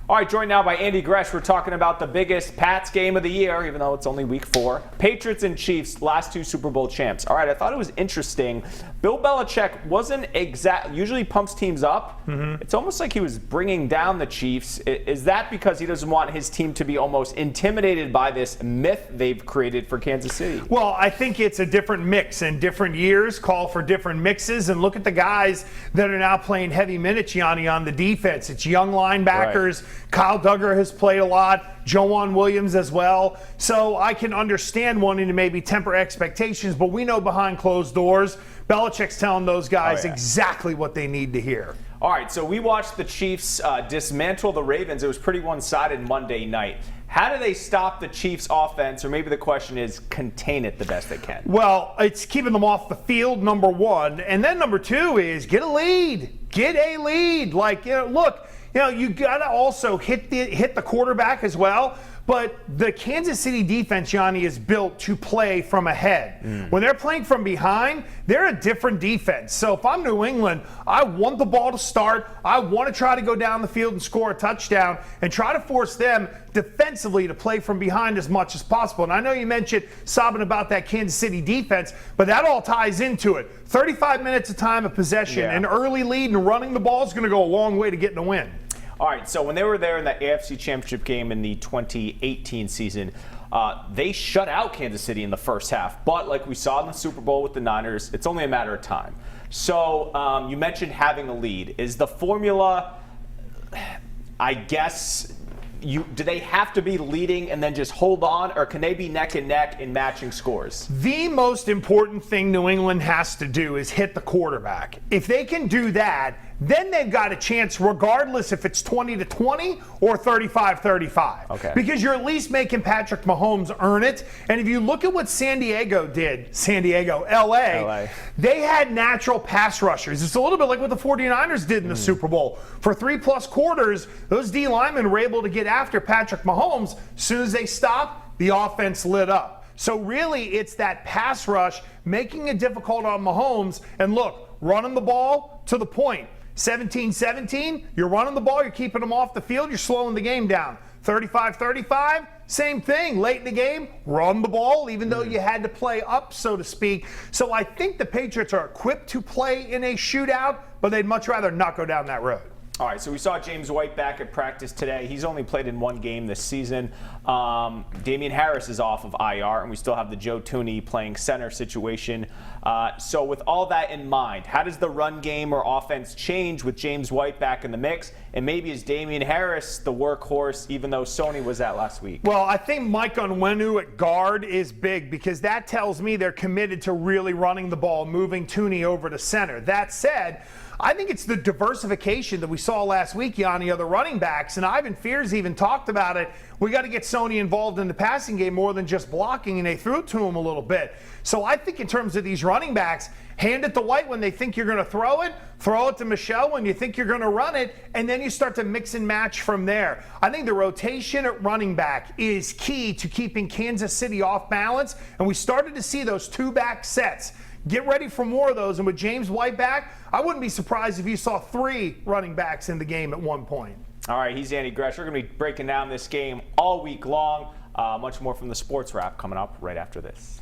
All right, joined now by Andy Gresh. We're talking about the biggest Pats game of the year, even though it's only week 4. Patriots and Chiefs, last 2 Super Bowl champs. All right, I thought it was interesting. Bill Belichick wasn't usually pumps teams up. It's almost like he was bringing down the Chiefs. Is that because he doesn't want his team to be almost intimidated by this myth they've created for Kansas City? Well, I think it's a different mix, and different years call for different mixes. And look at the guys that are now playing heavy minutes, Yianni, on the defense. It's young linebackers. Right. Kyle Duggar has played a lot. Joanne Williams as well. So I can understand wanting to maybe temper expectations, but we know behind closed doors, Belichick's telling those guys exactly what they need to hear. All right, so we watched the Chiefs dismantle the Ravens. It was pretty one-sided Monday night. How do they stop the Chiefs' offense, or maybe the question is contain it the best they can? Well, it's keeping them off the field, number one. And then number two is get a lead. Get a lead. Like, look, you got to also hit the quarterback as well. But the Kansas City defense, Yianni, is built to play from ahead. When they're playing from behind, they're a different defense. So if I'm New England, I want the ball to start. I want to try to go down the field and score a touchdown and try to force them defensively to play from behind as much as possible. And I know you mentioned sobbing about that Kansas City defense, but that all ties into it. 35 minutes of time of possession, an early lead and running the ball is going to go a long way to getting a win. All right, so when they were there in the AFC Championship game in the 2018 season, they shut out Kansas City in the first half. But like we saw in the Super Bowl with the Niners, it's only a matter of time. So you mentioned having a lead. Is the formula, I guess, do they have to be leading and then just hold on, or can they be neck and neck in matching scores? The most important thing New England has to do is hit the quarterback. If they can do that, then they've got a chance regardless if it's 20-20 or 35-35. Okay. Because you're at least making Patrick Mahomes earn it. And if you look at what LA, they had natural pass rushers. It's a little bit like what the 49ers did in the Super Bowl. For 3+ quarters, those D linemen were able to get after Patrick Mahomes. As soon as they stopped, the offense lit up. So really, it's that pass rush making it difficult on Mahomes. And look, running the ball to the point. 17-17, you're running the ball, you're keeping them off the field, you're slowing the game down. 35-35, same thing. Late in the game, run the ball, even though you had to play up, so to speak. So I think the Patriots are equipped to play in a shootout, but they'd much rather not go down that road. All right, so we saw James White back at practice today. He's only played in 1 game this season. Damian Harris is off of IR, and we still have the Joe Thuney playing center situation. So with all that in mind, how does the run game or offense change with James White back in the mix? And maybe is Damian Harris the workhorse, even though Sony was out last week? Well, I think Mike Onwenu at guard is big because that tells me they're committed to really running the ball, moving Thuney over to center. That said, I think it's the diversification that we saw last week, Yianni, of the running backs. And Ivan Fears even talked about it. We got to get Sony involved in the passing game more than just blocking, and they threw it to him a little bit. So I think in terms of these running backs, hand it to White when they think you're going to throw it to Michelle when you think you're going to run it, and then you start to mix and match from there. I think the rotation at running back is key to keeping Kansas City off balance, and we started to see those 2-back sets. Get ready for more of those, and with James White back, I wouldn't be surprised if you saw 3 running backs in the game at one point. All right, he's Andy Gresh. We're going to be breaking down this game all week long. Much more from the Sports Wrap coming up right after this.